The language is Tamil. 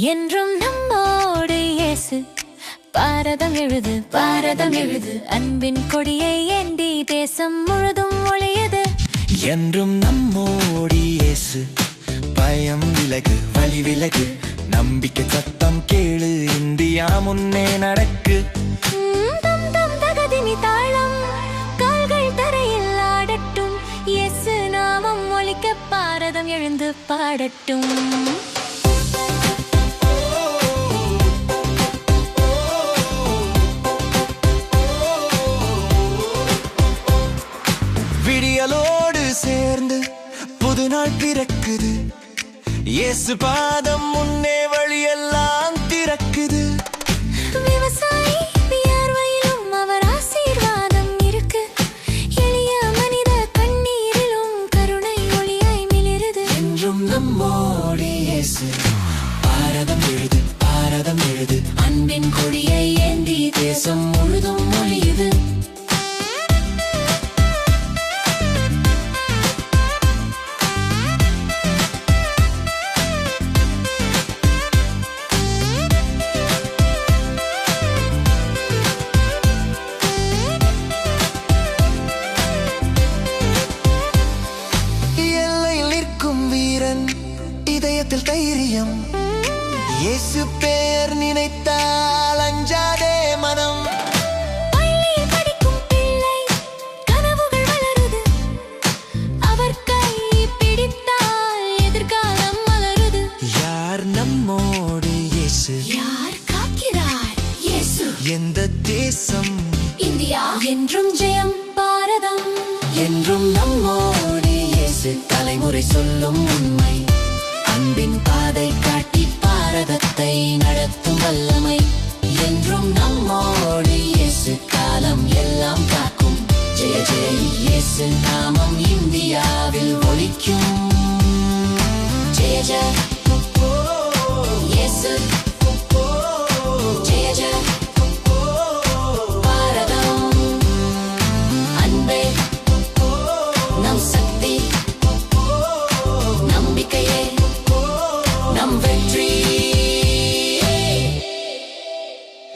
என்றும் நம்மோடு இயேசு. பாரதம் எழுது, பாரதம் எழுது, அன்பின் கொடியை ஏந்தி தேசம் முழுதும் ஒளியது. என்றும் நம்மோடு இயேசு. பயம் விலகு, வழி விலகு, நம்பிக்கை சத்தம் கேளு, இந்தியா முன்னே நடக்கு. தம் தம் தகதிமி தாளம், கால்கள் தரையில் ஆடட்டும், இயேசு நாமம் ஒலிக்க பாரதம் எழுந்து பாடட்டும். விடியலோடு சேர்ந்து புது நாள் பிறக்குது. இயேசு பாதம் முன்னே வழியெல்லாம் திறக்குது. விவசாயி வியர்வையிலும் அவர் ஆசீர்வாதம் இருக்கு. எளிய மனித கண்ணீரிலும் கருணை ஒளியாய் மிளிருது. என்றும் நம்மோடு இயேசு. பாரதம் எழுது, பாரதம் எழுது, அன்பின் கொடியை ஏந்தி தேசம் முழுதும் ஒளியுது. இதயத்தில் தைரியம், இயேசு பேர் நினைத்தால் அஞ்சாதே மனம். பள்ளியில் படிக்கும் பிள்ளை கனவுகள் வளருது. அவர் கை பிடித்தால் எதிர்காலம் மலருது. யார் நம்மோடு இயேசு? யார் காக்கிறார் இயேசு? எந்த தேசம்? இந்தியா. என்றும் ஜெயம் பாரதம். என்றும் நம்மோடு இயேசு. தலைமுறை சொல்லும் உண்மை, அன்பின் பாதை காட்டி பாரதத்தை நடத்தும் வல்லமை. என்றும் நம்மோடு இயேசு. காலம் எல்லாம் காக்கும். ஜெய ஜெய இயேசு நாமம் இந்தியாவில் ஒலிக்கும். ஜெய ஜெய இயேசு.